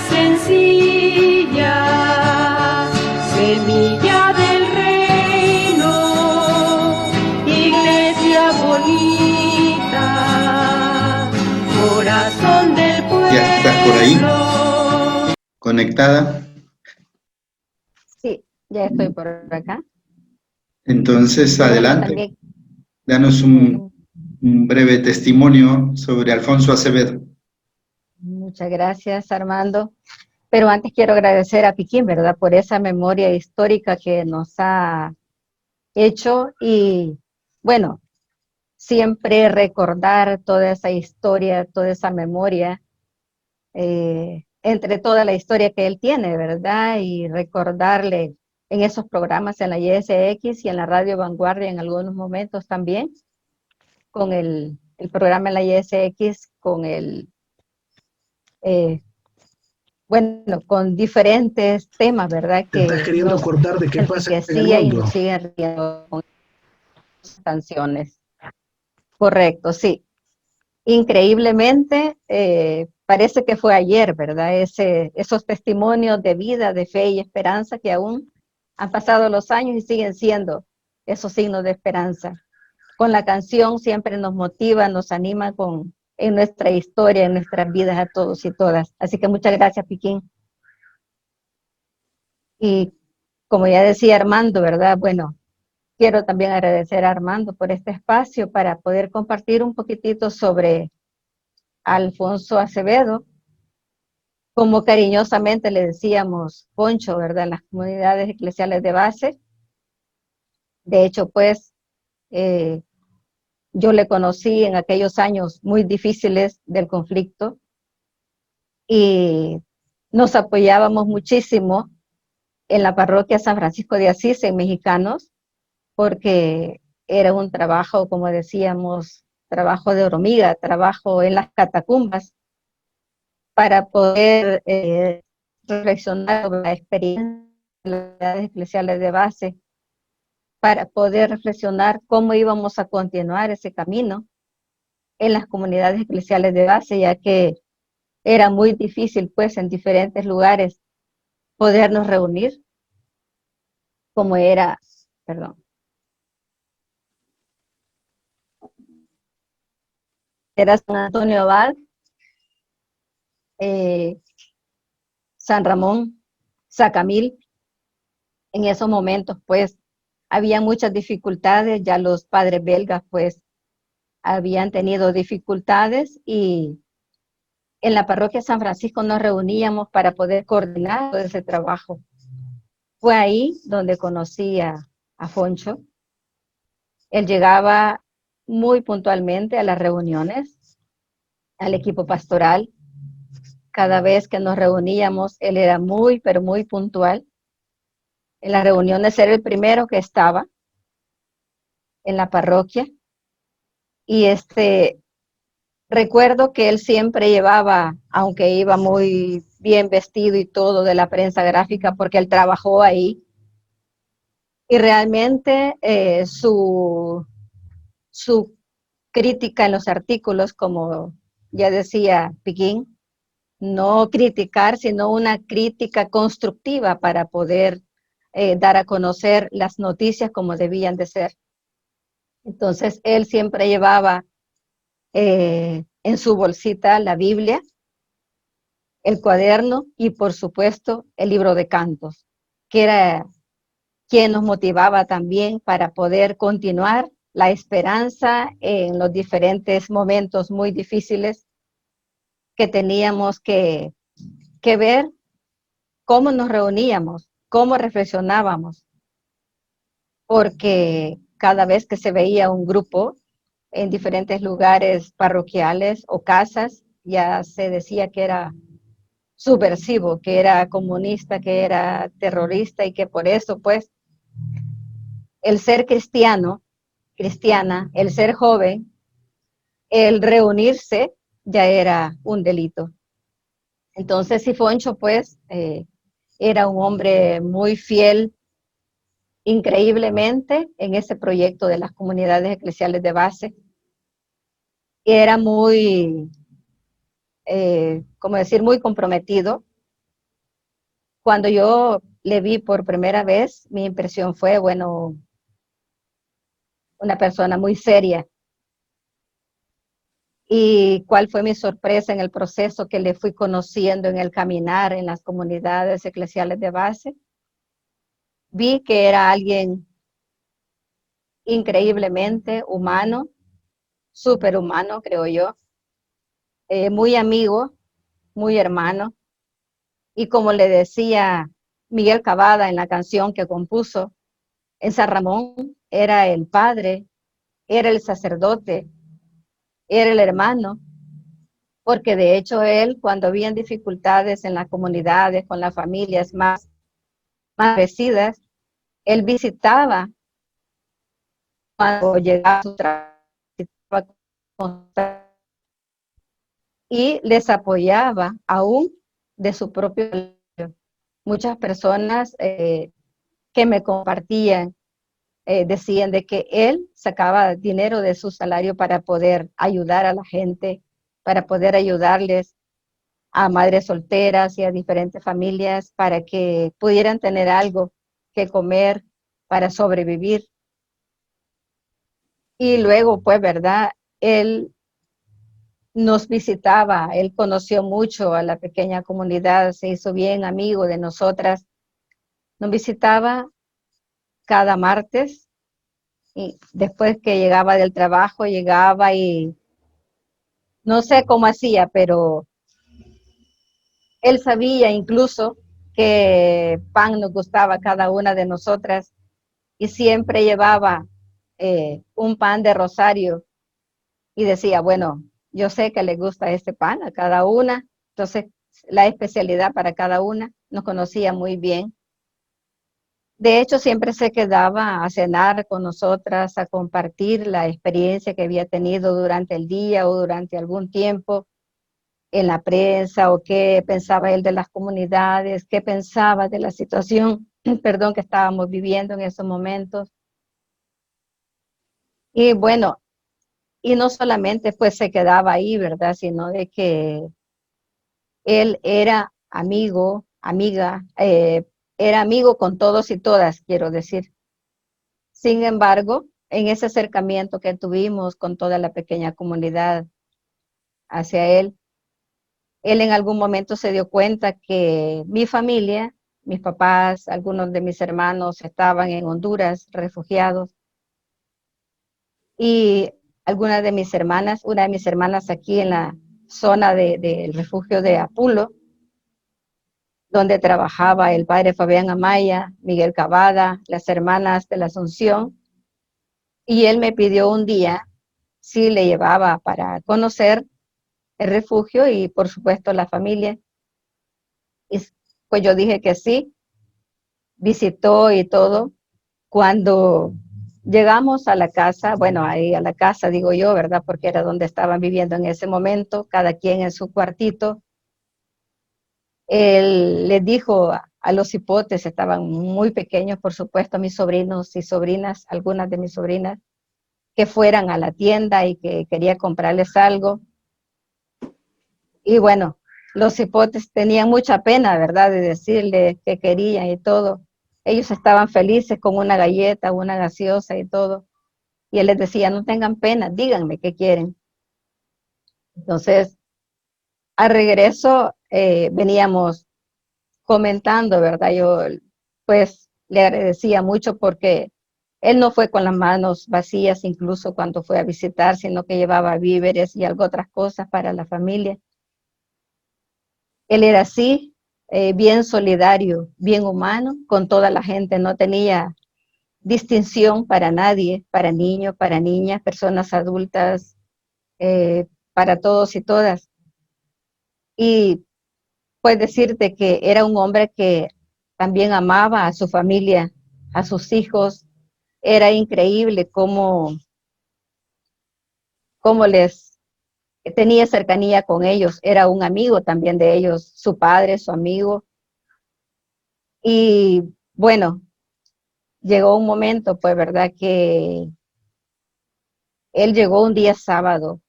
sencilla, semilla del reino, iglesia bonita, corazón del pueblo. ¿Ya estás por ahí? ¿Conectada? Sí, ya estoy por acá. Entonces, Pero bueno, adelante. también, Danos un breve testimonio sobre Alfonso Acevedo. muchas gracias, Armando. Pero antes quiero agradecer a Piquín, ¿verdad? Por esa memoria histórica que nos ha hecho y, bueno, siempre recordar toda esa historia, toda esa memoria, entre toda la historia que él tiene, ¿verdad? Y recordarle en esos programas en la YSX y en la Radio Vanguardia en algunos momentos también, con el programa en la YSX, con bueno, con diferentes temas, ¿verdad? Te estás Que queriendo nos acordar de qué pasa en el enriquecía y mundo. nos sigue enriqueciendo con sus canciones. Correcto, sí. Increíblemente, parece que fue ayer, ¿verdad? Esos testimonios de vida, de fe y esperanza que aún han pasado los años y siguen siendo esos signos de esperanza. Con la canción siempre nos motiva, nos anima en nuestra historia, en nuestras vidas a todos y todas. Así que muchas gracias, Piquín. Y como ya decía Armando, ¿verdad? Bueno, quiero también agradecer a Armando por este espacio para poder compartir un poquitito sobre Alfonso Acevedo, como cariñosamente le decíamos Poncho, ¿verdad? En las comunidades eclesiales de base. De hecho, pues, yo le conocí en aquellos años muy difíciles del conflicto y nos apoyábamos muchísimo en la parroquia San Francisco de Asís, en Mexicanos, porque era un trabajo, como decíamos, trabajo de hormiga, trabajo en las catacumbas, para poder reflexionar sobre la experiencia de las comunidades eclesiales de base, para poder reflexionar cómo íbamos a continuar ese camino en las comunidades eclesiales de base, ya que era muy difícil, pues, en diferentes lugares podernos reunir, como era, perdón, era San Antonio Abad, San Ramón, Sacamil. En esos momentos, pues, había muchas dificultades, ya los padres belgas, pues, habían tenido dificultades y en la parroquia San Francisco nos reuníamos para poder coordinar todo ese trabajo. Fue ahí donde conocí a Foncho. Él llegaba muy puntualmente a las reuniones, al equipo pastoral. Cada vez que nos reuníamos, él era muy, pero muy puntual. En las reuniones era el primero que estaba en la parroquia. Y recuerdo que él siempre llevaba, aunque iba muy bien vestido y todo de la prensa gráfica, porque él trabajó ahí, y realmente su crítica en los artículos, como ya decía Piquín, no criticar, sino una crítica constructiva para poder dar a conocer las noticias como debían de ser. Entonces, él siempre llevaba en su bolsita la Biblia, el cuaderno y, por supuesto, el libro de cantos, que era quien nos motivaba también para poder continuar la esperanza en los diferentes momentos muy difíciles que teníamos que ver cómo nos reuníamos, cómo reflexionábamos, porque cada vez que se veía un grupo en diferentes lugares parroquiales o casas, ya se decía que era subversivo, que era comunista, que era terrorista y que por eso, pues, el ser cristiano, cristiana, el ser joven, el reunirse ya era un delito. Entonces, Sifoncho, pues, era un hombre muy fiel, increíblemente, en ese proyecto de las comunidades eclesiales de base. Era muy, como decir, muy comprometido Cuando yo le vi por primera vez, mi impresión fue, bueno, una persona muy seria. Y cuál fue mi sorpresa en el proceso que le fui conociendo en el caminar en las comunidades eclesiales de base. Vi que era alguien increíblemente humano, superhumano, creo yo, muy amigo, muy hermano. Y como le decía Miguel Cavada en la canción que compuso, en San Ramón era el padre, era el sacerdote, era el hermano, porque de hecho él, cuando había dificultades en las comunidades, con las familias más parecidas, él visitaba cuando llegaba a su trabajo y les apoyaba aún de su propio. Muchas personas que me compartían decían de que él sacaba dinero de su salario para poder ayudar a la gente, para poder ayudarles a madres solteras y a diferentes familias para que pudieran tener algo que comer para sobrevivir. Y luego, pues, ¿verdad? Él nos visitaba, él conoció mucho a la pequeña comunidad, se hizo bien amigo de nosotras. Nos visitaba cada martes y después que llegaba del trabajo, llegaba y no sé cómo hacía, pero él sabía incluso que pan nos gustaba a cada una de nosotras y siempre llevaba un pan de Rosario y decía, bueno, yo sé que le gusta este pan a cada una, entonces la especialidad para cada una, nos conocía muy bien. De hecho, siempre se quedaba a cenar con nosotras, a compartir la experiencia que había tenido durante el día o durante algún tiempo en la prensa, o qué pensaba él de las comunidades, qué pensaba de la situación, perdón, que estábamos viviendo en esos momentos. Y bueno, y no solamente pues se quedaba ahí, ¿verdad? Sino de que él era amigo, amiga, era amigo con todos y todas, quiero decir. Sin embargo, en ese acercamiento que tuvimos con toda la pequeña comunidad hacia él en algún momento se dio cuenta que mi familia, mis papás, algunos de mis hermanos estaban en Honduras refugiados y algunas de mis hermanas, una de mis hermanas aquí en la zona del refugio de Apulo, donde trabajaba el padre Fabián Amaya, Miguel Cavada, las hermanas de la Asunción, y él me pidió un día si le llevaba para conocer el refugio y por supuesto la familia. Y pues yo dije que sí, visitó y todo. Cuando llegamos a la casa, bueno, ahí a la casa digo yo, ¿verdad? Porque era donde estaban viviendo en ese momento, cada quien en su cuartito. Él les dijo a los hipotes, estaban muy pequeños, por supuesto, mis sobrinos y sobrinas, algunas de mis sobrinas, que fueran a la tienda y que quería comprarles algo. Y bueno, los hipotes tenían mucha pena, ¿verdad?, de decirle que querían y todo. Ellos estaban felices con una galleta, una gaseosa y todo. Y él les decía, no tengan pena, díganme qué quieren. Entonces, al regreso, veníamos comentando, ¿verdad? Yo, pues, le agradecía mucho porque él no fue con las manos vacías, incluso cuando fue a visitar, sino que llevaba víveres y algo otras cosas para la familia. Él era así, bien solidario, bien humano con toda la gente, no tenía distinción para nadie, para niños, para niñas, personas adultas, para todos y todas. Y pues decirte que era un hombre que también amaba a su familia, a sus hijos. Era increíble cómo les tenía cercanía con ellos. Era un amigo también de ellos, su padre, su amigo. Y bueno, llegó un momento, pues, ¿verdad? Que él llegó un día sábado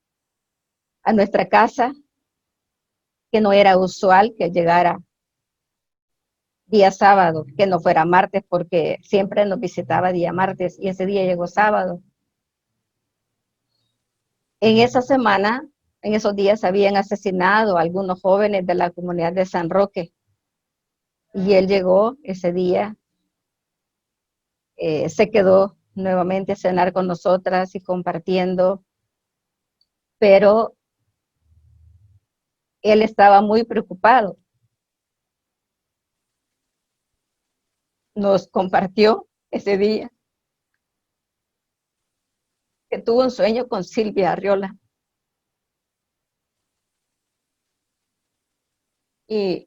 a nuestra casa, que no era usual que llegara día sábado, que no fuera martes, porque siempre nos visitaba día martes y ese día llegó sábado. En esa semana, en esos días, habían asesinado a algunos jóvenes de la comunidad de San Roque y él llegó ese día, se quedó nuevamente a cenar con nosotras y compartiendo, pero él estaba muy preocupado. Nos compartió ese día que tuvo un sueño con Silvia Arriola y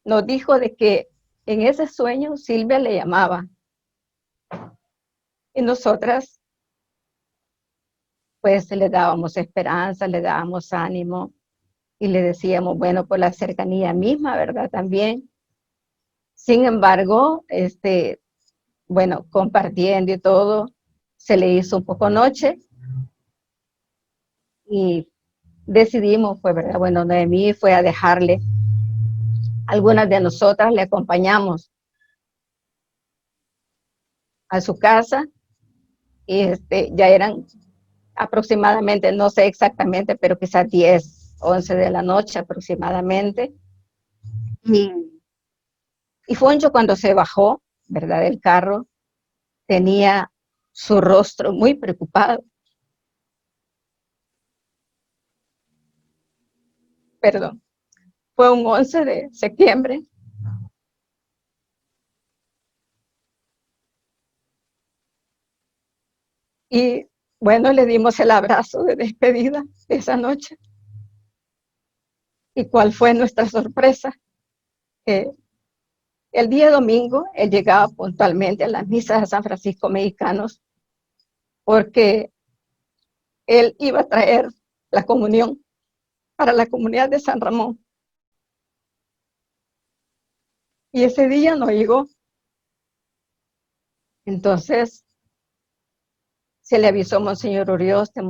nos dijo de que en ese sueño Silvia le llamaba y nosotras pues le dábamos esperanza, le dábamos ánimo y le decíamos, bueno, por la cercanía misma, ¿verdad? También. Sin embargo, bueno, compartiendo y todo, se le hizo un poco noche y decidimos, pues, ¿verdad? Bueno, Noemí fue a dejarle. Algunas de nosotras le acompañamos a su casa y ya eran aproximadamente, no sé exactamente, pero quizás 10, 11 de la noche aproximadamente. Y Foncho cuando se bajó, ¿verdad? Del carro, tenía su rostro muy preocupado. Perdón. Fue un 11 de septiembre. Y bueno, le dimos el abrazo de despedida esa noche. ¿Y cuál fue nuestra sorpresa? Que el día domingo él llegaba puntualmente a las misas de San Francisco Mexicanos porque él iba a traer la comunión para la comunidad de San Ramón. Y ese día no llegó. Entonces se le avisó a Monseñor Urioste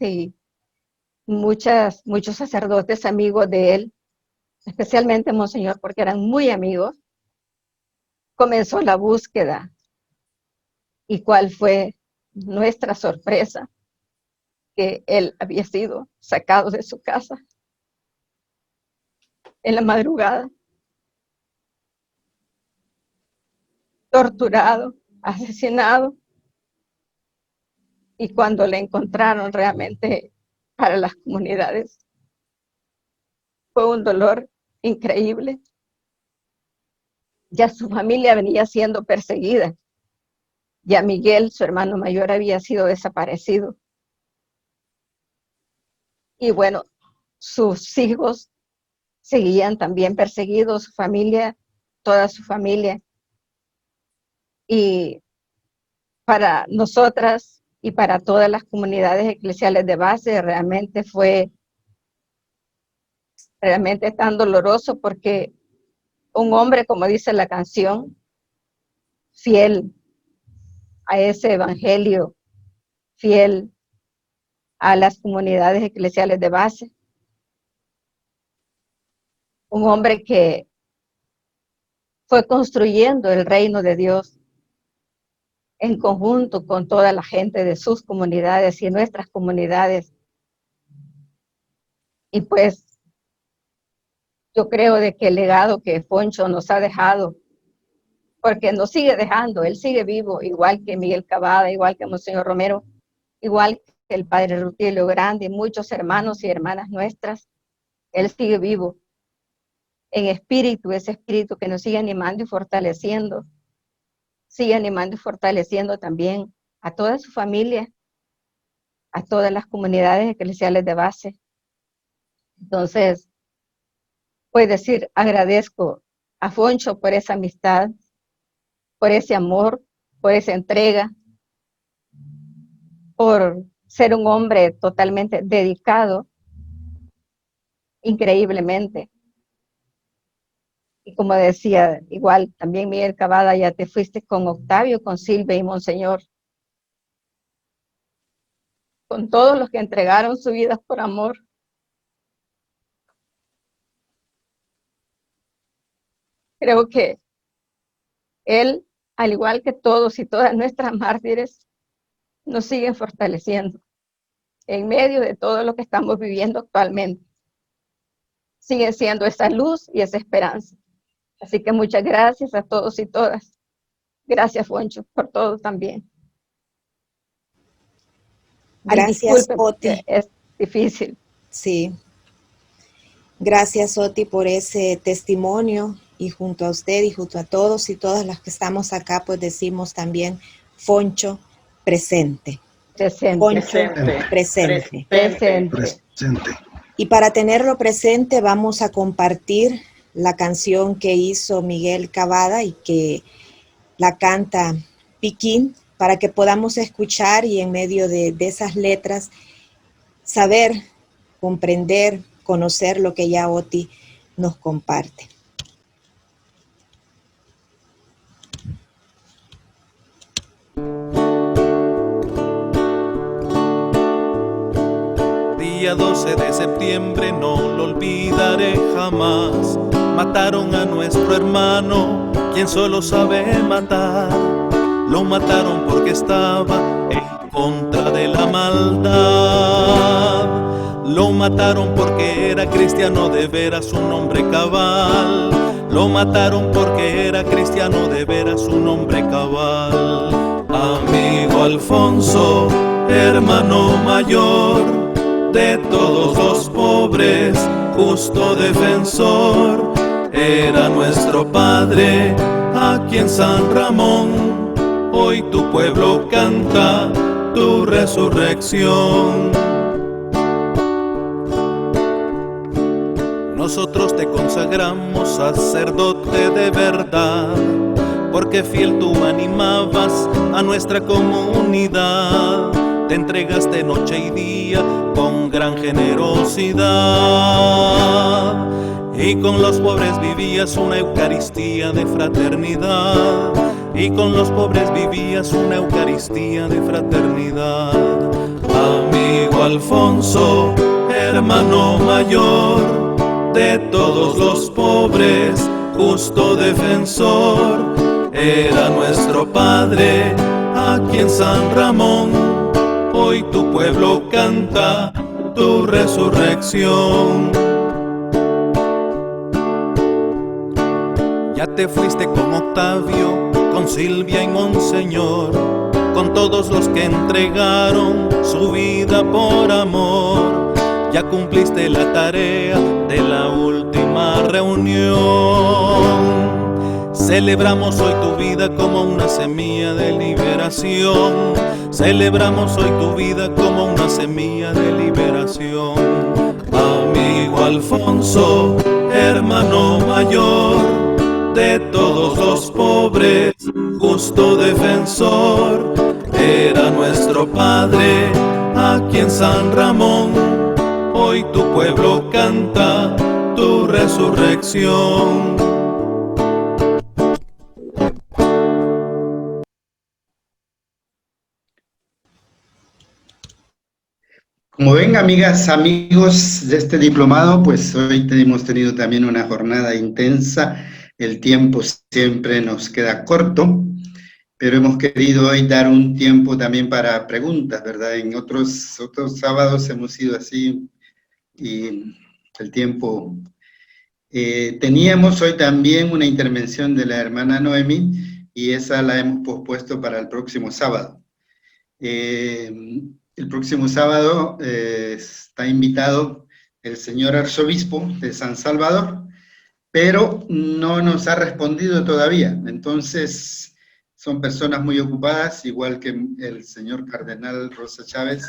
y muchos sacerdotes amigos de él, especialmente Monseñor, porque eran muy amigos, comenzó la búsqueda. ¿Y cuál fue nuestra sorpresa? Que él había sido sacado de su casa en la madrugada, torturado, asesinado, y cuando le encontraron realmente para las comunidades fue un dolor increíble. Ya su familia venía siendo perseguida. Ya Miguel, su hermano mayor, había sido desaparecido. Y bueno, sus hijos seguían también perseguidos, su familia, toda su familia. Y para nosotras y para todas las comunidades eclesiales de base realmente fue realmente tan doloroso porque un hombre, como dice la canción, fiel a ese evangelio, fiel a las comunidades eclesiales de base, un hombre que fue construyendo el reino de Dios en conjunto con toda la gente de sus comunidades y nuestras comunidades. Y pues yo creo de que el legado que Foncho nos ha dejado, porque nos sigue dejando, él sigue vivo, igual que Miguel Cavada, igual que Monseñor Romero, igual que el padre Rutilio Grande, muchos hermanos y hermanas nuestras, él sigue vivo en espíritu, ese espíritu que nos sigue animando y fortaleciendo, sigue animando y fortaleciendo también a toda su familia, a todas las comunidades eclesiales de base. Entonces, puedo decir, agradezco a Foncho por esa amistad, por ese amor, por esa entrega, por ser un hombre totalmente dedicado, increíblemente. Y como decía, igual también Miguel Cavada, ya te fuiste con Octavio, con Silvia y Monseñor, con todos los que entregaron su vida por amor. Creo que él, al igual que todos y todas nuestras mártires, nos siguen fortaleciendo en medio de todo lo que estamos viviendo actualmente. Siguen siendo esa luz y esa esperanza. Así que muchas gracias a todos y todas. Gracias, Foncho, por todo también. Gracias, Disculpe, Oti. es difícil. Sí. Gracias, Oti, por ese testimonio, y junto a usted y junto a todos y todas las que estamos acá, pues decimos también, Foncho, presente. Presente. Foncho, presente. Presente. Presente. Y para tenerlo presente, vamos a compartir la canción que hizo Miguel Cavada y que la canta Piquín, para que podamos escuchar y en medio de esas letras saber, comprender, conocer lo que ya Oti nos comparte. Día 12 de septiembre, no lo olvidaré jamás. Mataron a nuestro hermano, quien solo sabe matar. Lo mataron porque estaba en contra de la maldad. Lo mataron porque era cristiano, de veras un hombre cabal. Lo mataron porque era cristiano, de veras un hombre cabal. Amigo Alfonso, hermano mayor de todos los pobres, justo defensor, era nuestro padre, aquí en San Ramón. Hoy tu pueblo canta tu resurrección. Nosotros te consagramos sacerdote de verdad, porque fiel tú animabas a nuestra comunidad. Te entregaste noche y día con gran generosidad, y con los pobres vivías una Eucaristía de fraternidad. Y con los pobres vivías una Eucaristía de fraternidad. Amigo Alfonso, hermano mayor de todos los pobres, justo defensor, era nuestro padre aquí en San Ramón. Hoy tu pueblo canta tu resurrección. Ya te fuiste con Octavio, con Silvia y Monseñor, con todos los que entregaron su vida por amor. Ya cumpliste la tarea de la última reunión. Celebramos hoy tu vida como una semilla de liberación. Celebramos hoy tu vida como una semilla de liberación. Amigo Alfonso, hermano mayor de todos los pobres, justo defensor, era nuestro padre aquí en San Ramón. Hoy tu pueblo canta tu resurrección. Como ven, amigas, amigos de este diplomado, pues hoy hemos tenido también una jornada intensa. El tiempo siempre nos queda corto, pero hemos querido hoy dar un tiempo también para preguntas, ¿verdad? En otros sábados hemos sido así y el tiempo... teníamos hoy también una intervención de la hermana Noemi y esa la hemos pospuesto para el próximo sábado. El próximo sábado está invitado el señor arzobispo de San Salvador, pero no nos ha respondido todavía. Entonces, son personas muy ocupadas, igual que el señor cardenal Rosa Chávez,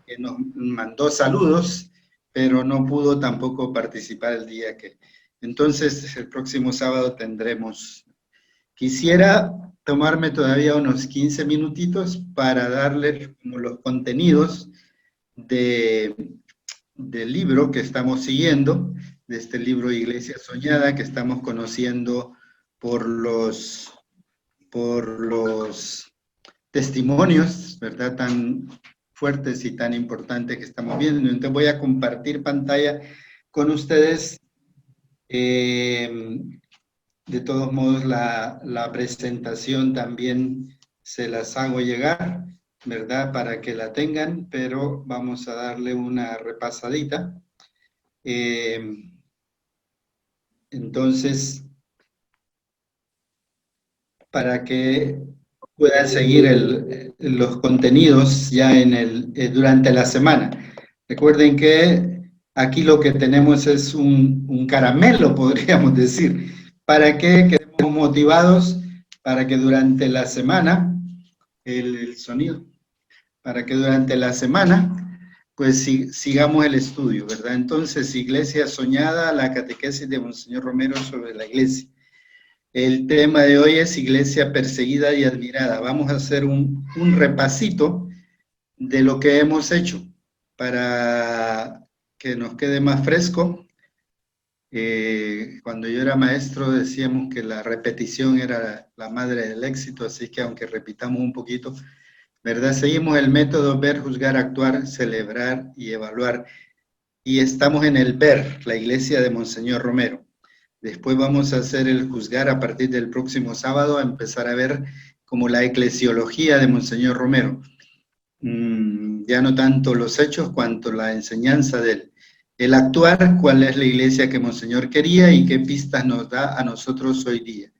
que nos mandó saludos, pero no pudo tampoco participar el día que... Entonces, el próximo sábado tendremos... Quisiera tomarme todavía unos 15 minutitos para darles como los contenidos del libro que estamos siguiendo, de este libro Iglesia Soñada, que estamos conociendo por los testimonios, ¿verdad?, tan fuertes y tan importantes que estamos viendo. Entonces voy a compartir pantalla con ustedes De todos modos, la presentación también se las hago llegar, ¿verdad? Para que la tengan, pero vamos a darle una repasadita. Entonces, para que puedan seguir los contenidos ya durante la semana. Recuerden que aquí lo que tenemos es un caramelo, podríamos decir, para que quedemos motivados, para que durante la semana, el sonido, para que durante la semana, pues sigamos el estudio, ¿verdad? Entonces, Iglesia Soñada, la catequesis de Monseñor Romero sobre la Iglesia. El tema de hoy es Iglesia Perseguida y Admirada. Vamos a hacer un repasito de lo que hemos hecho para que nos quede más fresco. Cuando yo era maestro decíamos que la repetición era la madre del éxito, así que aunque repitamos un poquito, ¿verdad? Seguimos el método ver, juzgar, actuar, celebrar y evaluar. Y estamos en el ver, la iglesia de Monseñor Romero. Después vamos a hacer el juzgar a partir del próximo sábado, a empezar a ver como la eclesiología de Monseñor Romero. Ya no tanto los hechos, cuanto la enseñanza de él. El actuar, cuál es la iglesia que Monseñor quería y qué pistas nos da a nosotros hoy día.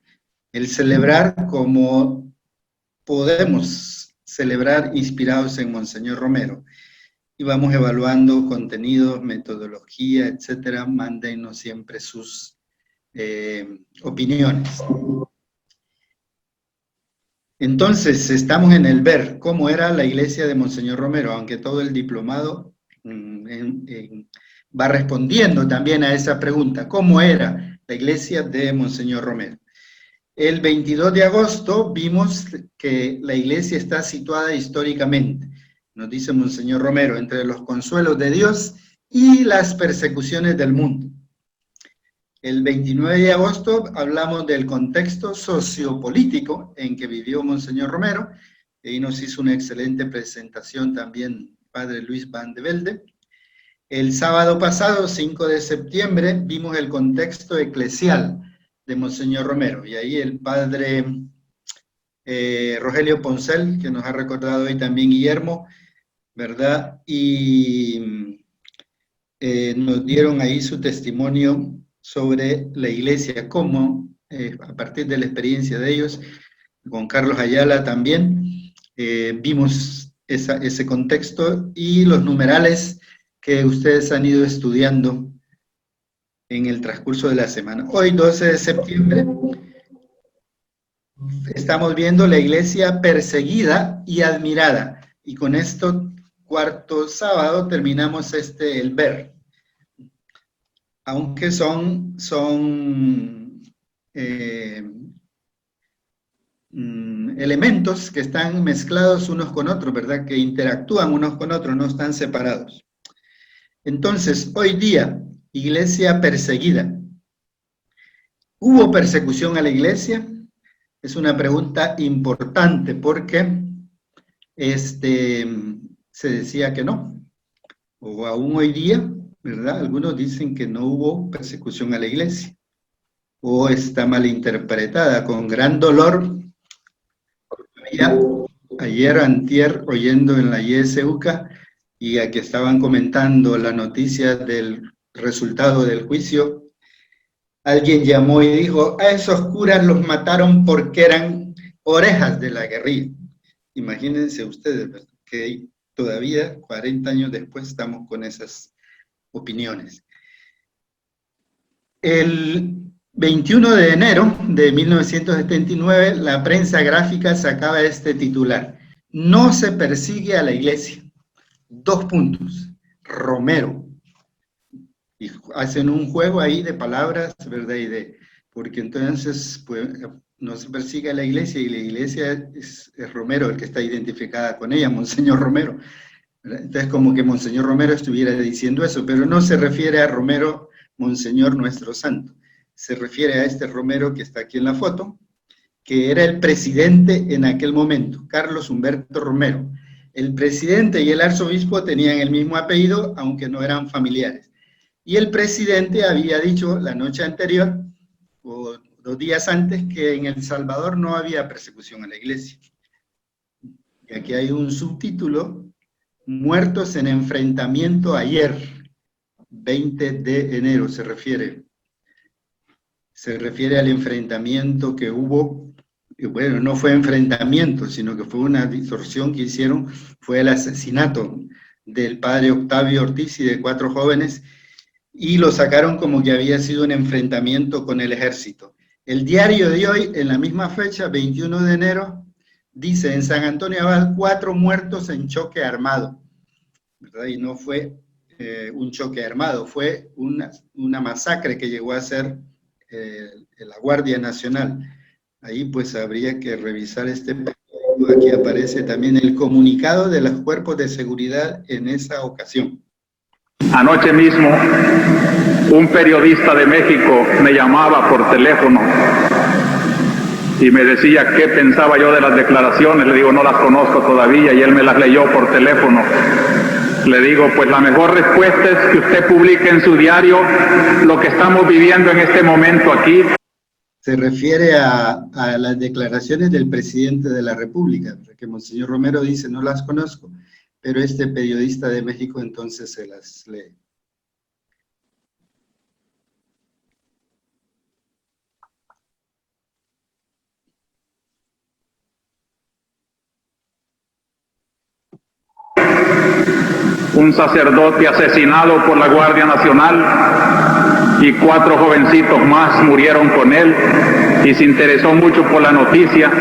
El celebrar, como podemos celebrar inspirados en Monseñor Romero. Y vamos evaluando contenidos, metodología, etcétera. Mándenos siempre sus opiniones. Entonces, estamos en el ver cómo era la iglesia de Monseñor Romero, aunque todo el diplomado va respondiendo también a esa pregunta, ¿cómo era la iglesia de Monseñor Romero? El 22 de agosto vimos que la iglesia está situada históricamente, nos dice Monseñor Romero, entre los consuelos de Dios y las persecuciones del mundo. El 29 de agosto hablamos del contexto sociopolítico en que vivió Monseñor Romero, y nos hizo una excelente presentación también Padre Luis Van de Velde. El sábado pasado, 5 de septiembre, vimos el contexto eclesial de Monseñor Romero, y ahí el Padre Rogelio Poncel, que nos ha recordado hoy también Guillermo, ¿verdad? Y nos dieron ahí su testimonio sobre la iglesia, cómo a partir de la experiencia de ellos, con Carlos Ayala también, vimos ese contexto y los numerales que ustedes han ido estudiando en el transcurso de la semana. Hoy, 12 de septiembre, estamos viendo la iglesia perseguida y admirada, y con esto, cuarto sábado, terminamos el ver. Aunque son elementos que están mezclados unos con otros, ¿verdad? Que interactúan unos con otros, no están separados. Entonces, hoy día, iglesia perseguida. ¿Hubo persecución a la iglesia? Es una pregunta importante porque se decía que no, o aún hoy día, ¿verdad? Algunos dicen que no hubo persecución a la iglesia, o está mal interpretada, con gran dolor. Ayer, antier, oyendo en la YSUCA, y a que estaban comentando la noticia del resultado del juicio, alguien llamó y dijo, a esos curas los mataron porque eran orejas de la guerrilla. Imagínense ustedes, ¿verdad? Que todavía, 40 años después, estamos con esas opiniones. El 21 de enero de 1979, la prensa gráfica sacaba este titular: no se persigue a la iglesia. 2 puntos. Romero. Y hacen un juego ahí de palabras, ¿verdad? Porque entonces pues, no se persigue a la iglesia, y la iglesia es Romero el que está identificada con ella, Monseñor Romero. Entonces, como que Monseñor Romero estuviera diciendo eso, pero no se refiere a Romero, Monseñor nuestro santo. Se refiere a este Romero que está aquí en la foto, que era el presidente en aquel momento, Carlos Humberto Romero. El presidente y el arzobispo tenían el mismo apellido, aunque no eran familiares. Y el presidente había dicho la noche anterior, o 2 días antes, que en El Salvador no había persecución a la iglesia. Y aquí hay un subtítulo: muertos en enfrentamiento ayer, 20 de enero se refiere al enfrentamiento que hubo. Y bueno, no fue enfrentamiento, sino que fue una distorsión que hicieron, fue el asesinato del padre Octavio Ortiz y de 4 jóvenes, y lo sacaron como que había sido un enfrentamiento con el ejército. El diario de hoy, en la misma fecha, 21 de enero, dice: en San Antonio Abad, 4 muertos en choque armado, ¿verdad? Y no fue un choque armado, fue una masacre que llegó a ser la Guardia Nacional. Ahí pues habría que revisar este periódico. Aquí aparece también el comunicado de los cuerpos de seguridad en esa ocasión. Anoche mismo, un periodista de México me llamaba por teléfono y me decía qué pensaba yo de las declaraciones. Le digo, no las conozco todavía, y él me las leyó por teléfono. Le digo, pues la mejor respuesta es que usted publique en su diario lo que estamos viviendo en este momento aquí. Se refiere a las declaraciones del presidente de la República, porque Monseñor Romero dice, no las conozco, pero este periodista de México entonces se las lee. Un sacerdote asesinado por la Guardia Nacional y 4 jovencitos más murieron con él, y se interesó mucho por la noticia.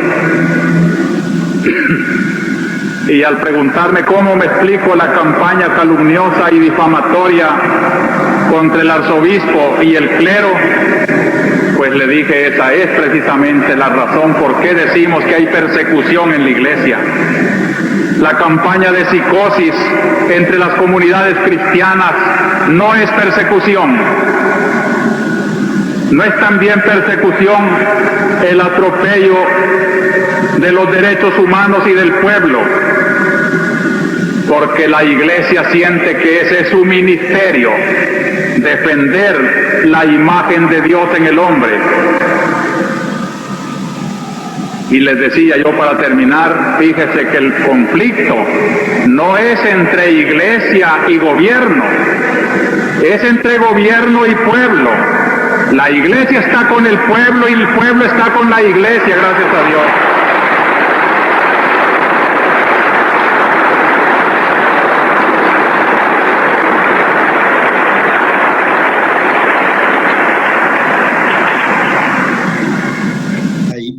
Y al preguntarme cómo me explico la campaña calumniosa y difamatoria contra el arzobispo y el clero, pues le dije, esa es precisamente la razón por qué decimos que hay persecución en la iglesia. La campaña de psicosis entre las comunidades cristianas no es persecución. No es también persecución el atropello de los derechos humanos y del pueblo, porque la iglesia siente que ese es su ministerio, defender la imagen de Dios en el hombre. Y les decía yo para terminar, fíjese que el conflicto no es entre iglesia y gobierno, es entre gobierno y pueblo. La iglesia está con el pueblo y el pueblo está con la iglesia, gracias a Dios.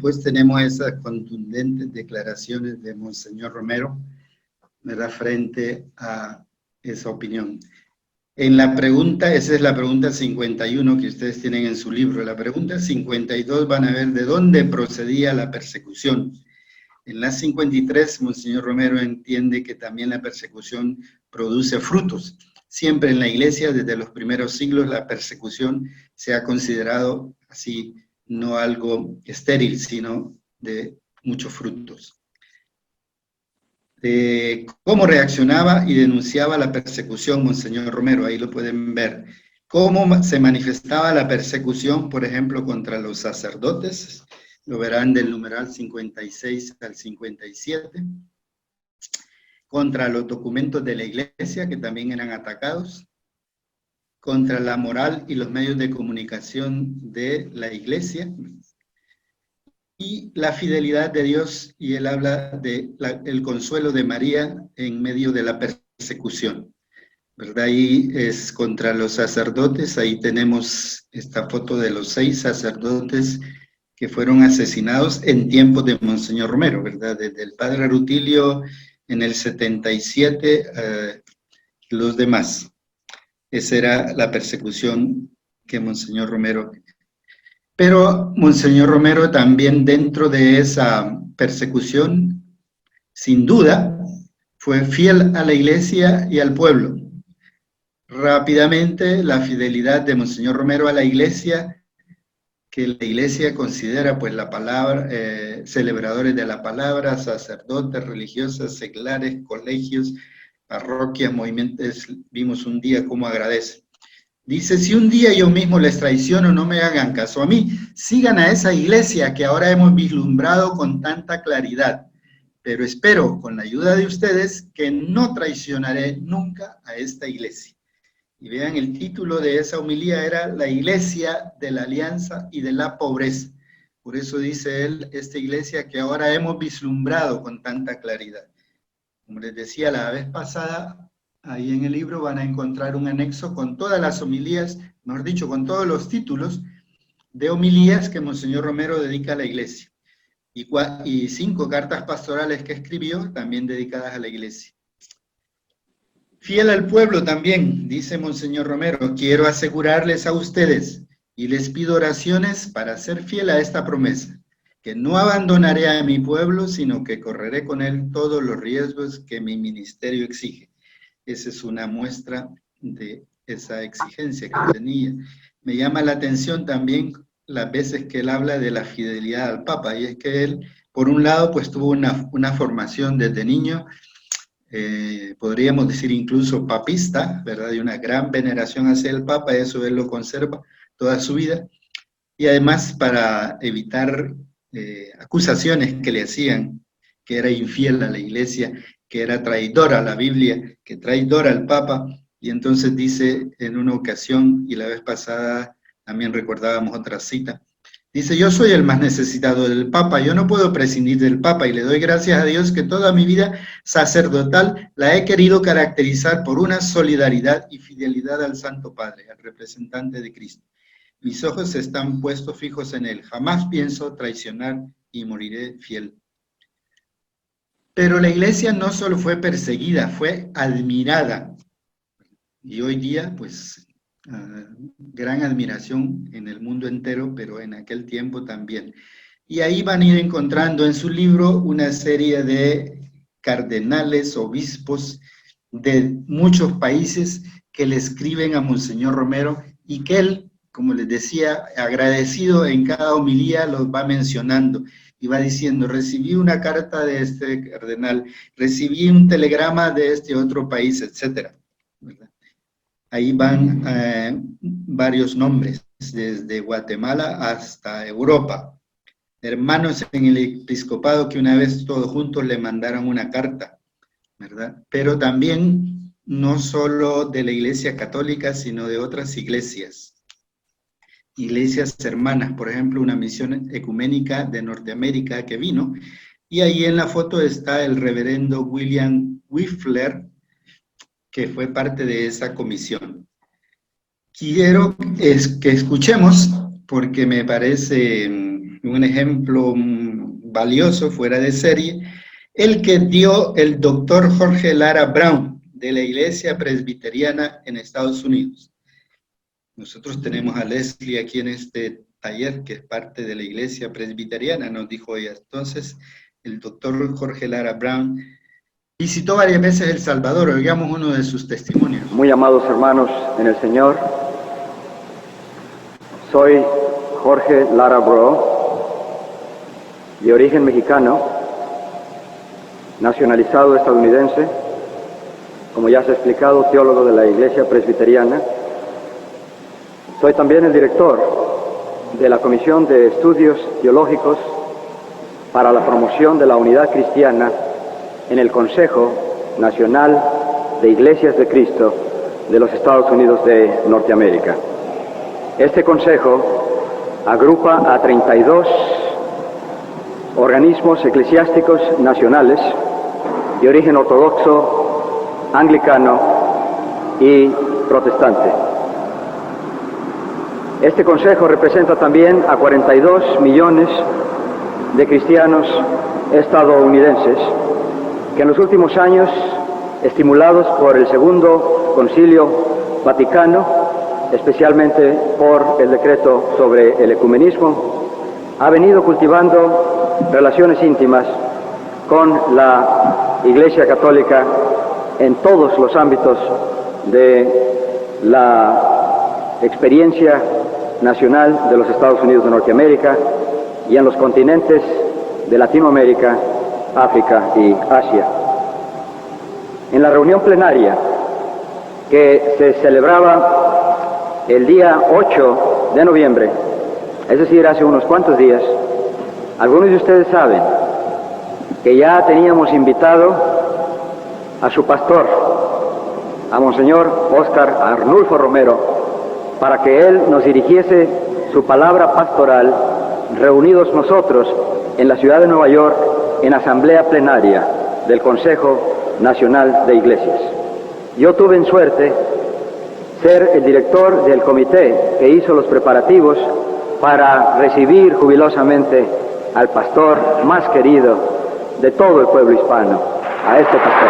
Pues tenemos esas contundentes declaraciones de Monseñor Romero, ¿verdad?, frente a esa opinión. En la pregunta, esa es la pregunta 51 que ustedes tienen en su libro. La pregunta 52 van a ver de dónde procedía la persecución. En la 53, Monseñor Romero entiende que también la persecución produce frutos. Siempre en la iglesia, desde los primeros siglos, la persecución se ha considerado así, no algo estéril, sino de muchos frutos. ¿Cómo reaccionaba y denunciaba la persecución Monseñor Romero? Ahí lo pueden ver. ¿Cómo se manifestaba la persecución, por ejemplo, contra los sacerdotes? Lo verán del numeral 56 al 57. Contra los documentos de la iglesia, que también eran atacados. Contra la moral y los medios de comunicación de la iglesia, y la fidelidad de Dios, y él habla de el consuelo de María en medio de la persecución, ¿verdad? Ahí es contra los sacerdotes. Ahí tenemos esta foto de los 6 sacerdotes que fueron asesinados en tiempos de Monseñor Romero, ¿verdad? Desde el padre Rutilio en el 77, los demás. Esa era la persecución que Monseñor Romero. Pero Monseñor Romero también, dentro de esa persecución, sin duda, fue fiel a la iglesia y al pueblo. Rápidamente, la fidelidad de Monseñor Romero a la iglesia, que la iglesia considera pues la palabra, celebradores de la palabra, sacerdotes, religiosas, seglares, colegios, parroquias, movimientos. Vimos un día cómo agradece. Dice, si un día yo mismo les traiciono, no me hagan caso a mí, sigan a esa iglesia que ahora hemos vislumbrado con tanta claridad, pero espero, con la ayuda de ustedes, que no traicionaré nunca a esta iglesia. Y vean, el título de esa homilía era La Iglesia de la Alianza y de la Pobreza. Por eso dice él, esta iglesia que ahora hemos vislumbrado con tanta claridad. Como les decía la vez pasada, ahí en el libro van a encontrar un anexo con todas las homilías, mejor dicho, con todos los títulos de homilías que Monseñor Romero dedica a la iglesia. Y 5 cartas pastorales que escribió, también dedicadas a la iglesia. Fiel al pueblo también, dice Monseñor Romero, quiero asegurarles a ustedes y les pido oraciones para ser fiel a esta promesa, que no abandonaré a mi pueblo, sino que correré con él todos los riesgos que mi ministerio exige. Esa es una muestra de esa exigencia que tenía. Me llama la atención también las veces que él habla de la fidelidad al Papa, y es que él, por un lado, pues tuvo una formación desde niño, podríamos decir incluso papista, ¿verdad? Y una gran veneración hacia el Papa, eso él lo conserva toda su vida, y además para evitar acusaciones que le hacían, que era infiel a la iglesia, que era traidora a la Biblia, que traidora al Papa, y entonces dice en una ocasión, y la vez pasada también recordábamos otra cita, dice, yo soy el más necesitado del Papa, yo no puedo prescindir del Papa y le doy gracias a Dios que toda mi vida sacerdotal la he querido caracterizar por una solidaridad y fidelidad al Santo Padre, al representante de Cristo. Mis ojos están puestos fijos en él, jamás pienso traicionar y moriré fiel. Pero la iglesia no solo fue perseguida, fue admirada. Y hoy día, pues, gran admiración en el mundo entero, pero en aquel tiempo también. Y ahí van a ir encontrando en su libro una serie de cardenales, obispos de muchos países que le escriben a Monseñor Romero y que él, como les decía, agradecido en cada homilía los va mencionando y va diciendo, recibí una carta de este cardenal, recibí un telegrama de este otro país, etcétera, ¿verdad? Ahí van varios nombres, desde Guatemala hasta Europa. Hermanos en el episcopado que una vez todos juntos le mandaron una carta, ¿verdad? Pero también no solo de la Iglesia Católica, sino de otras iglesias. Iglesias hermanas, por ejemplo, una misión ecuménica de Norteamérica que vino, y ahí en la foto está el reverendo William Wifler, que fue parte de esa comisión. Quiero que escuchemos, porque me parece un ejemplo valioso, fuera de serie, el que dio el doctor Jorge Lara Brown, de la Iglesia Presbiteriana en Estados Unidos. Nosotros tenemos a Leslie aquí en este taller, que es parte de la Iglesia Presbiteriana, nos dijo ella. Entonces, el doctor Jorge Lara Brown visitó varias veces El Salvador, oigamos uno de sus testimonios. Muy amados hermanos en el Señor, soy Jorge Lara Brown, de origen mexicano, nacionalizado estadounidense, como ya se ha explicado, teólogo de la Iglesia Presbiteriana. Soy también el director de la Comisión de Estudios Teológicos para la Promoción de la Unidad Cristiana en el Consejo Nacional de Iglesias de Cristo de los Estados Unidos de Norteamérica. Este consejo agrupa a 32 organismos eclesiásticos nacionales de origen ortodoxo, anglicano y protestante. Este consejo representa también a 42 millones de cristianos estadounidenses que en los últimos años, estimulados por el Segundo Concilio Vaticano, especialmente por el decreto sobre el ecumenismo, ha venido cultivando relaciones íntimas con la Iglesia Católica en todos los ámbitos de la experiencia nacional de los Estados Unidos de Norteamérica y en los continentes de Latinoamérica, África y Asia. En la reunión plenaria que se celebraba el día 8 de noviembre, es decir, hace unos cuantos días, algunos de ustedes saben que ya teníamos invitado a su pastor, a Monseñor Óscar Arnulfo Romero, para que él nos dirigiese su palabra pastoral, reunidos nosotros en la ciudad de Nueva York, en asamblea plenaria del Consejo Nacional de Iglesias. Yo tuve en suerte ser el director del comité que hizo los preparativos para recibir jubilosamente al pastor más querido de todo el pueblo hispano, a este pastor.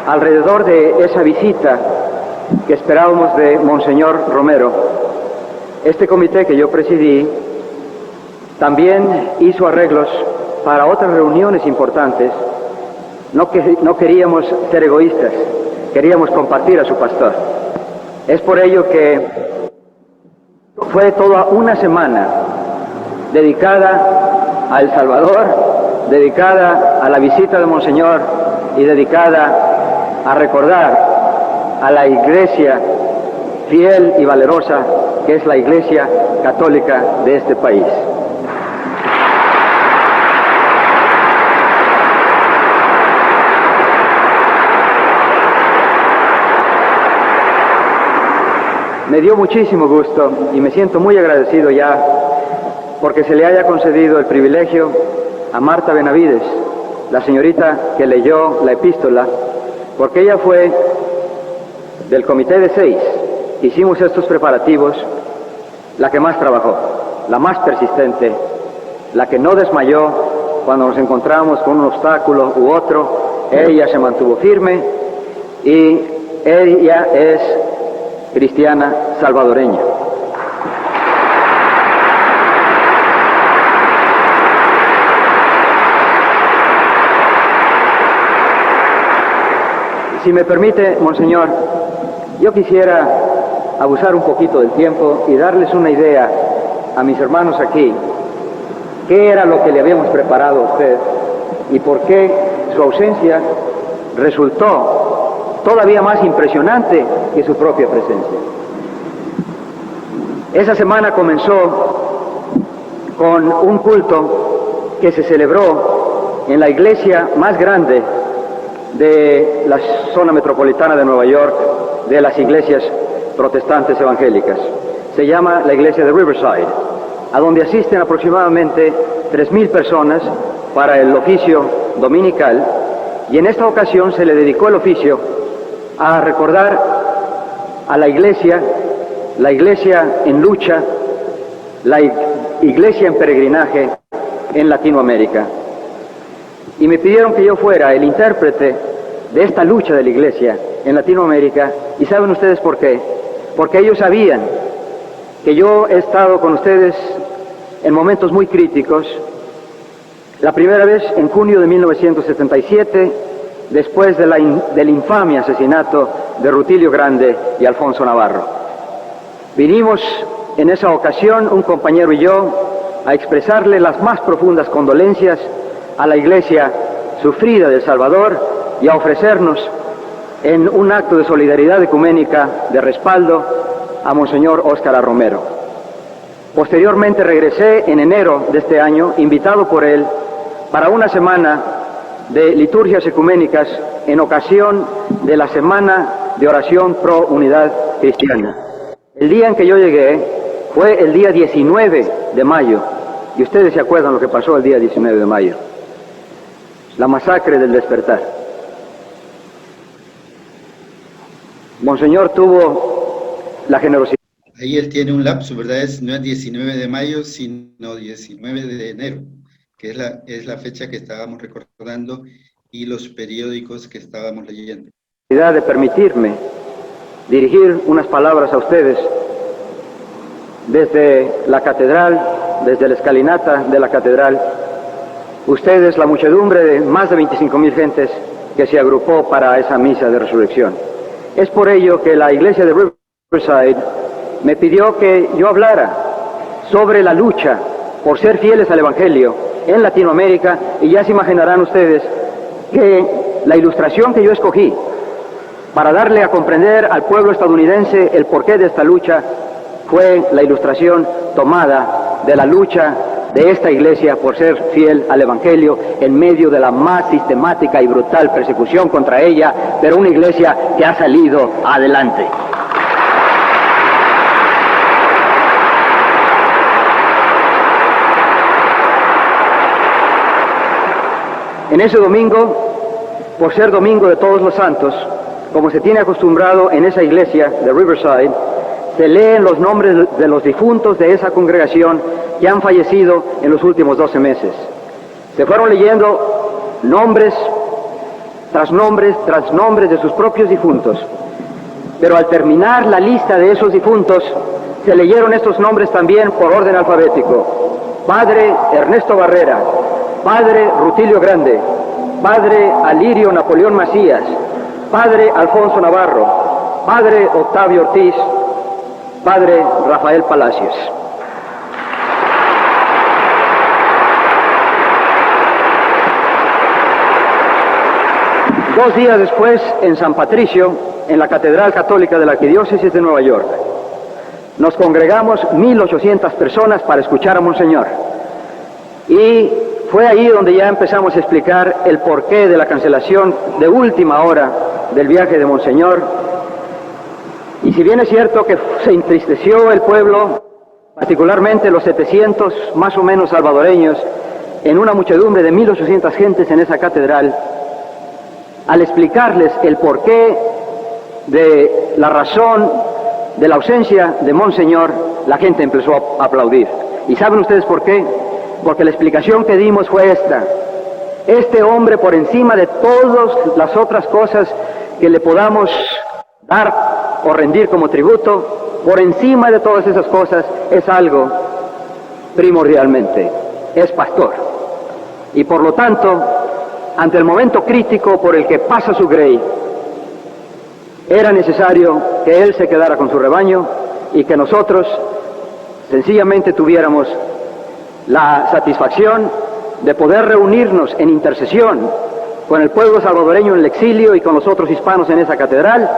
Alrededor de esa visita que esperábamos de Monseñor Romero, este comité que yo presidí también hizo arreglos para otras reuniones importantes. No queríamos ser egoístas, queríamos compartir a su pastor. Es por ello que fue toda una semana dedicada a El Salvador, dedicada a la visita de Monseñor y dedicada a recordar a la iglesia fiel y valerosa que es la Iglesia Católica de este país. Me dio muchísimo gusto y me siento muy agradecido ya porque se le haya concedido el privilegio a Marta Benavides, la señorita que leyó la epístola, porque ella fue del comité de 6, hicimos estos preparativos, la que más trabajó, la más persistente, la que no desmayó cuando nos encontramos con un obstáculo u otro. Ella se mantuvo firme y ella es cristiana salvadoreña. Si me permite, Monseñor, yo quisiera abusar un poquito del tiempo y darles una idea a mis hermanos aquí, qué era lo que le habíamos preparado a usted y por qué su ausencia resultó todavía más impresionante que su propia presencia. Esa semana comenzó con un culto que se celebró en la iglesia más grande de la zona metropolitana de Nueva York, de las iglesias protestantes evangélicas. Se llama la iglesia de Riverside, a donde asisten aproximadamente 3,000 personas para el oficio dominical, y en esta ocasión se le dedicó el oficio a recordar a la iglesia en lucha, la iglesia en peregrinaje en Latinoamérica. Y me pidieron que yo fuera el intérprete de esta lucha de la iglesia en Latinoamérica, y ¿saben ustedes por qué? Porque ellos sabían que yo he estado con ustedes en momentos muy críticos. La primera vez en junio de 1977, después del infame asesinato de Rutilio Grande y Alfonso Navarro. Vinimos en esa ocasión, un compañero y yo, a expresarle las más profundas condolencias a la iglesia sufrida de El Salvador y a ofrecernos en un acto de solidaridad ecuménica de respaldo a Monseñor Óscar A. Romero. Posteriormente regresé en enero de este año, invitado por él, para una semana de liturgias ecuménicas en ocasión de la Semana de Oración Pro Unidad Cristiana. El día en que yo llegué fue el día 19 de mayo, y ustedes se acuerdan lo que pasó el día 19 de mayo, la masacre del Despertar. Monseñor tuvo la generosidad. Ahí él tiene un lapso, ¿verdad? No es 19 de mayo, sino 19 de enero, que es la fecha que estábamos recordando y los periódicos que estábamos leyendo. De permitirme dirigir unas palabras a ustedes desde la catedral, desde la escalinata de la catedral. Ustedes, la muchedumbre de más de 25,000 gentes que se agrupó para esa misa de resurrección. Es por ello que la iglesia de Riverside me pidió que yo hablara sobre la lucha por ser fieles al Evangelio en Latinoamérica, y ya se imaginarán ustedes que la ilustración que yo escogí para darle a comprender al pueblo estadounidense el porqué de esta lucha fue la ilustración tomada de la lucha de esta iglesia por ser fiel al Evangelio en medio de la más sistemática y brutal persecución contra ella, pero una iglesia que ha salido adelante. En ese domingo, por ser domingo de Todos los Santos, como se tiene acostumbrado en esa iglesia de Riverside, se leen los nombres de los difuntos de esa congregación que han fallecido en los últimos 12 meses. Se fueron leyendo nombres tras nombres de sus propios difuntos. Pero al terminar la lista de esos difuntos, se leyeron estos nombres también por orden alfabético. Padre Ernesto Barrera, Padre Rutilio Grande, Padre Alirio Napoleón Macías, Padre Alfonso Navarro, Padre Octavio Ortiz, Padre Rafael Palacios. Dos días después, en San Patricio, en la Catedral Católica de la Arquidiócesis de Nueva York, nos congregamos 1,800 personas para escuchar a Monseñor. Y fue ahí donde ya empezamos a explicar el porqué de la cancelación de última hora del viaje de Monseñor. Y si bien es cierto que se entristeció el pueblo, particularmente los 700 más o menos salvadoreños, en una muchedumbre de 1,800 gentes en esa catedral, al explicarles el porqué de la razón de la ausencia de Monseñor, la gente empezó a aplaudir. ¿Y saben ustedes por qué? Porque la explicación que dimos fue esta: este hombre, por encima de todas las otras cosas que le podamos dar o rendir como tributo, por encima de todas esas cosas es algo primordialmente, es pastor. Y por lo tanto, ante el momento crítico por el que pasa su grey, era necesario que él se quedara con su rebaño y que nosotros sencillamente tuviéramos la satisfacción de poder reunirnos en intercesión con el pueblo salvadoreño en el exilio y con los otros hispanos en esa catedral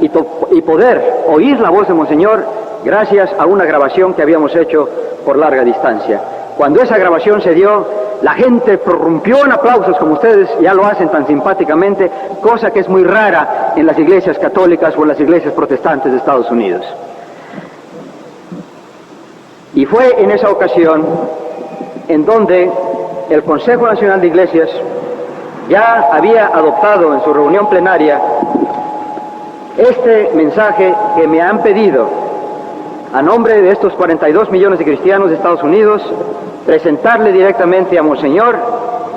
y poder oír la voz de Monseñor gracias a una grabación que habíamos hecho por larga distancia. Cuando esa grabación se dio, la gente prorrumpió en aplausos, como ustedes ya lo hacen tan simpáticamente, cosa que es muy rara en las iglesias católicas o en las iglesias protestantes de Estados Unidos. Y fue en esa ocasión en donde el Consejo Nacional de Iglesias ya había adoptado en su reunión plenaria este mensaje que me han pedido a nombre de estos 42 millones de cristianos de Estados Unidos, presentarle directamente a Monseñor,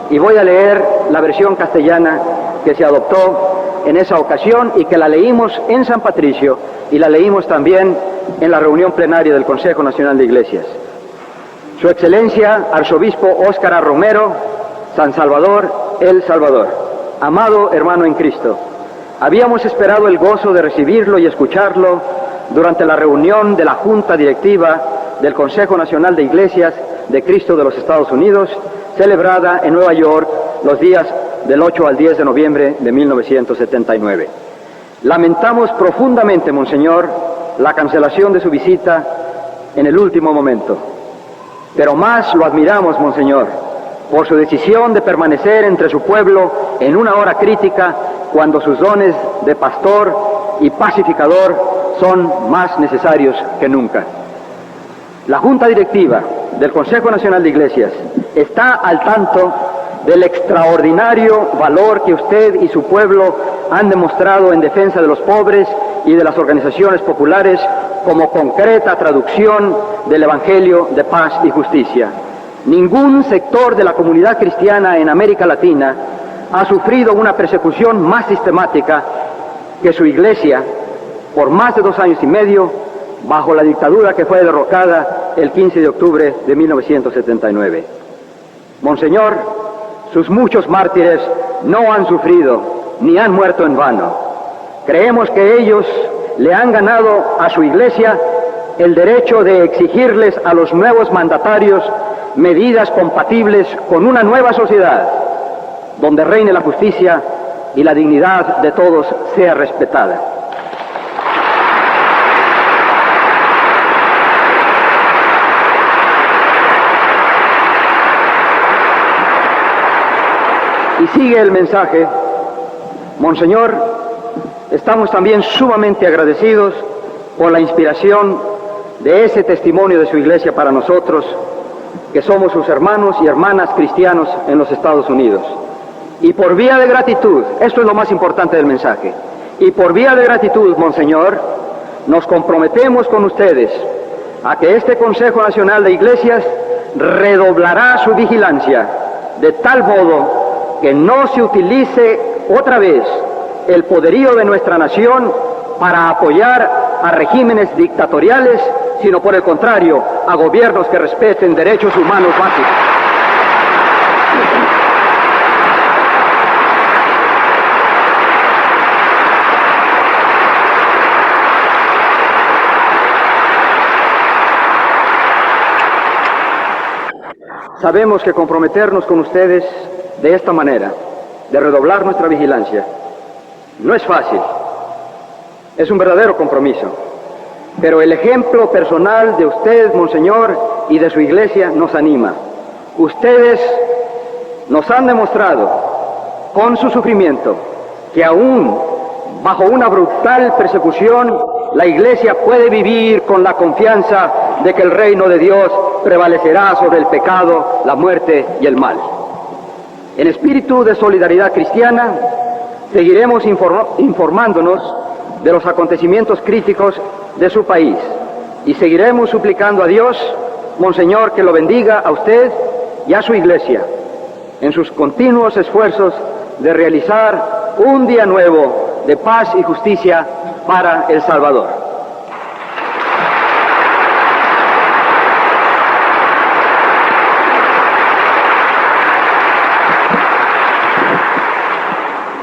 y voy a leer la versión castellana que se adoptó en esa ocasión y que la leímos en San Patricio y la leímos también en la reunión plenaria del Consejo Nacional de Iglesias. Su Excelencia, Arzobispo Óscar A. Romero, San Salvador, El Salvador. Amado hermano en Cristo, habíamos esperado el gozo de recibirlo y escucharlo durante la reunión de la Junta Directiva del Consejo Nacional de Iglesias de Cristo de los Estados Unidos, celebrada en Nueva York los días del 8 al 10 de noviembre de 1979. Lamentamos profundamente, Monseñor, la cancelación de su visita en el último momento, pero más lo admiramos, Monseñor, por su decisión de permanecer entre su pueblo en una hora crítica cuando sus dones de pastor y pacificador son más necesarios que nunca. La Junta Directiva del Consejo Nacional de Iglesias está al tanto del extraordinario valor que usted y su pueblo han demostrado en defensa de los pobres y de las organizaciones populares como concreta traducción del Evangelio de paz y justicia. Ningún sector de la comunidad cristiana en América Latina ha sufrido una persecución más sistemática que su iglesia por más de 2 años y medio bajo la dictadura que fue derrocada el 15 de octubre de 1979. Monseñor, sus muchos mártires no han sufrido ni han muerto en vano. Creemos que ellos le han ganado a su iglesia el derecho de exigirles a los nuevos mandatarios medidas compatibles con una nueva sociedad, donde reine la justicia y la dignidad de todos sea respetada. Y sigue el mensaje: Monseñor, estamos también sumamente agradecidos por la inspiración de ese testimonio de su Iglesia para nosotros, que somos sus hermanos y hermanas cristianos en los Estados Unidos. Y por vía de gratitud, esto es lo más importante del mensaje, y por vía de gratitud, Monseñor, nos comprometemos con ustedes a que este Consejo Nacional de Iglesias redoblará su vigilancia, de tal modo que no se utilice otra vez el poderío de nuestra nación para apoyar a regímenes dictatoriales, sino por el contrario, a gobiernos que respeten derechos humanos básicos. Sabemos que comprometernos con ustedes de esta manera, de redoblar nuestra vigilancia, no es fácil, es un verdadero compromiso, pero el ejemplo personal de usted, Monseñor, y de su Iglesia nos anima. Ustedes nos han demostrado con su sufrimiento que aún bajo una brutal persecución, la Iglesia puede vivir con la confianza de que el reino de Dios prevalecerá sobre el pecado, la muerte y el mal. En espíritu de solidaridad cristiana, seguiremos informándonos de los acontecimientos críticos de su país y seguiremos suplicando a Dios, Monseñor, que lo bendiga a usted y a su Iglesia en sus continuos esfuerzos de realizar un día nuevo de paz y justicia para El Salvador.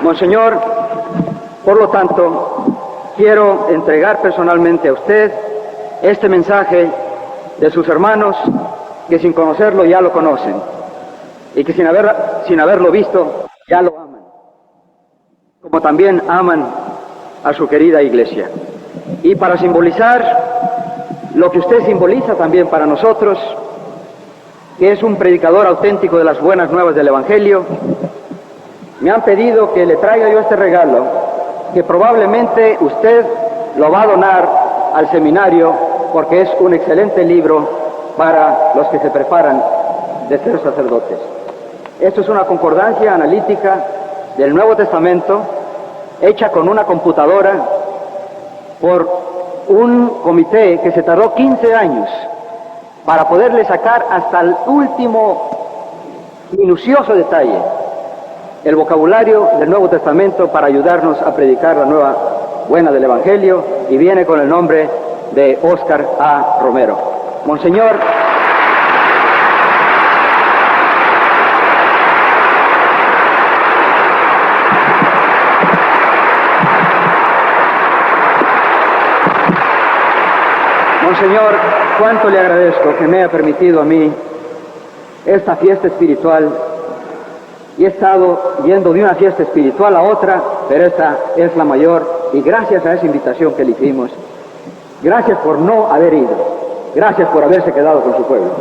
Monseñor, por lo tanto, quiero entregar personalmente a usted este mensaje de sus hermanos que sin conocerlo ya lo conocen y que sin haberlo visto ya lo aman, como también aman a su querida Iglesia. Y para simbolizar lo que usted simboliza también para nosotros, que es un predicador auténtico de las buenas nuevas del Evangelio, me han pedido que le traiga yo este regalo, que probablemente usted lo va a donar al seminario, porque es un excelente libro para los que se preparan de ser sacerdotes. Esto es una concordancia analítica del Nuevo Testamento, hecha con una computadora por un comité que se tardó 15 años para poderle sacar hasta el último minucioso detalle el vocabulario del Nuevo Testamento para ayudarnos a predicar la nueva buena del Evangelio, y viene con el nombre de Óscar A. Romero. Monseñor, Monseñor, cuánto le agradezco que me haya permitido a mí esta fiesta espiritual. Y he estado yendo de una fiesta espiritual a otra, pero esta es la mayor, y gracias a esa invitación que le hicimos, gracias por no haber ido, gracias por haberse quedado con su pueblo.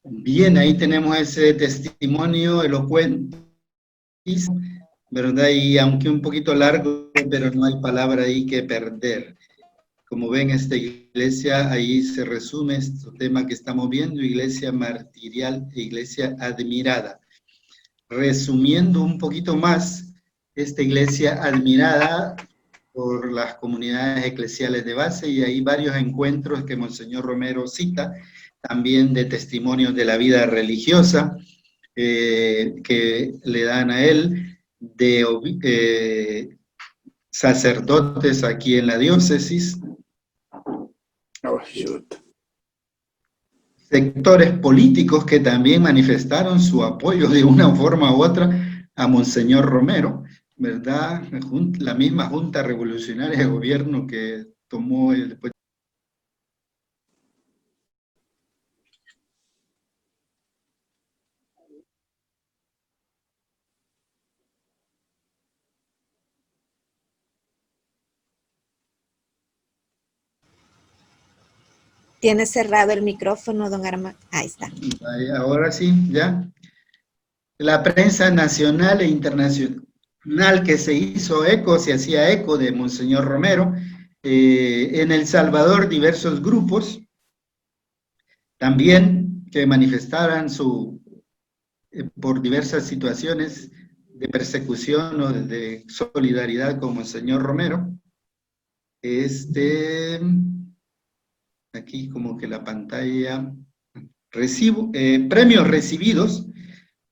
Bien, ahí tenemos ese testimonio elocuente, ¿verdad? Y aunque un poquito largo, pero no hay palabra ahí que perder. Como ven, esta iglesia, ahí se resume este tema que estamos viendo: iglesia martirial e iglesia admirada. Resumiendo un poquito más, esta iglesia admirada por las comunidades eclesiales de base, y hay varios encuentros que Monseñor Romero cita, también de testimonios de la vida religiosa que le dan a él, de sacerdotes aquí en la diócesis, sectores políticos que también manifestaron su apoyo de una forma u otra a Monseñor Romero, ¿verdad? La misma Junta Revolucionaria de Gobierno que tomó después. Tiene cerrado el micrófono, don Armando. Ahí está. Ahora sí, ya. La prensa nacional e internacional que se hizo eco, se hacía eco de Monseñor Romero. En El Salvador, diversos grupos también que manifestaran por diversas situaciones de persecución o de solidaridad con Monseñor Romero. Aquí como que la pantalla, premios recibidos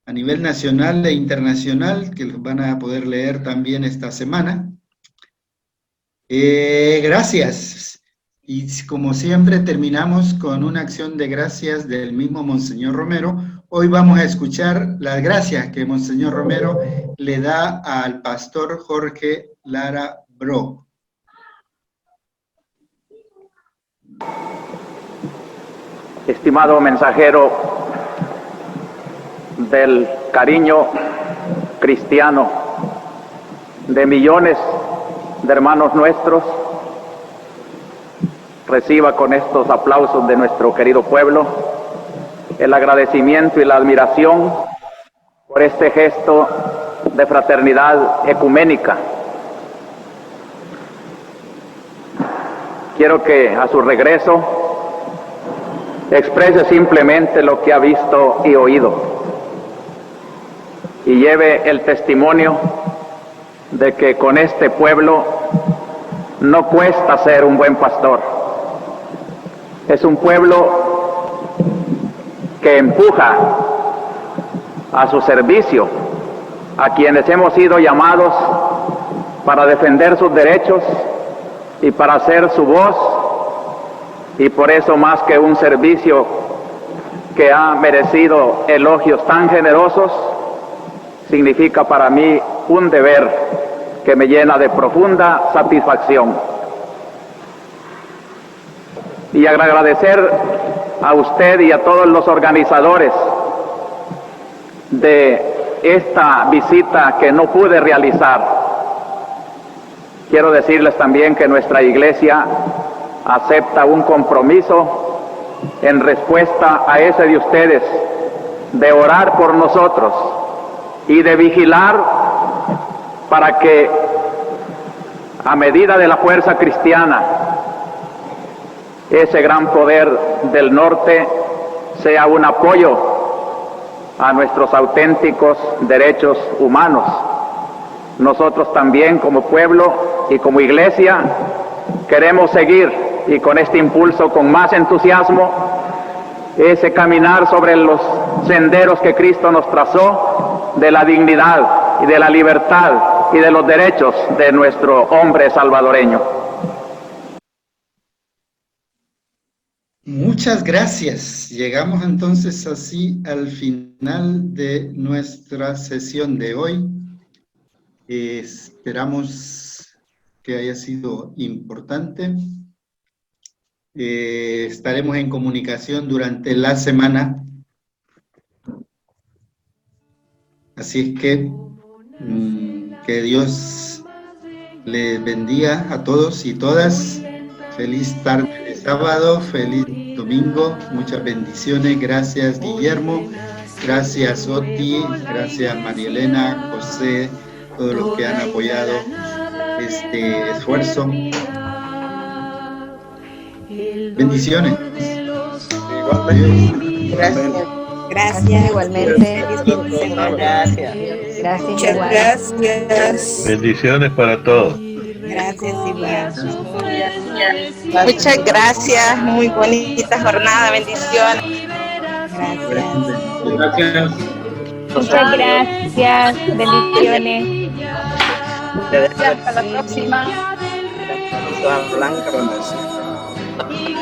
a nivel nacional e internacional, que los van a poder leer también esta semana. Gracias. Y como siempre terminamos con una acción de gracias del mismo Monseñor Romero. Hoy vamos a escuchar las gracias que Monseñor Romero le da al pastor Jorge Lara Bro. Estimado mensajero del cariño cristiano de millones de hermanos nuestros, reciba con estos aplausos de nuestro querido pueblo el agradecimiento y la admiración por este gesto de fraternidad ecuménica. Quiero que a su regreso exprese simplemente lo que ha visto y oído y lleve el testimonio de que con este pueblo no cuesta ser un buen pastor. Es un pueblo que empuja a su servicio a quienes hemos sido llamados para defender sus derechos y para ser su voz, y por eso más que un servicio que ha merecido elogios tan generosos, significa para mí un deber que me llena de profunda satisfacción. Y agradecer a usted y a todos los organizadores de esta visita que no pude realizar. Quiero decirles también que nuestra iglesia acepta un compromiso en respuesta a ese de ustedes, de orar por nosotros y de vigilar para que, a medida de la fuerza cristiana, ese gran poder del norte sea un apoyo a nuestros auténticos derechos humanos. Nosotros también, como pueblo y como iglesia, queremos seguir, y con este impulso con más entusiasmo, ese caminar sobre los senderos que Cristo nos trazó de la dignidad y de la libertad y de los derechos de nuestro hombre salvadoreño. Muchas gracias. Llegamos entonces así al final de nuestra sesión de hoy. Esperamos que haya sido importante. Estaremos en comunicación durante la semana. Así es que Dios les bendiga a todos y todas. Feliz tarde de sábado, feliz domingo, muchas bendiciones. Gracias Guillermo, gracias Oti, gracias María Elena, José, todos los que han apoyado este esfuerzo. Bendiciones. Gracias. Gracias igualmente. Gracias. Gracias Muchas igual. gracias. Bendiciones para todos. Gracias igual. Muchas gracias, muy bonita jornada, bendiciones. Gracias. Muchas gracias, bendiciones. Hasta la próxima. Y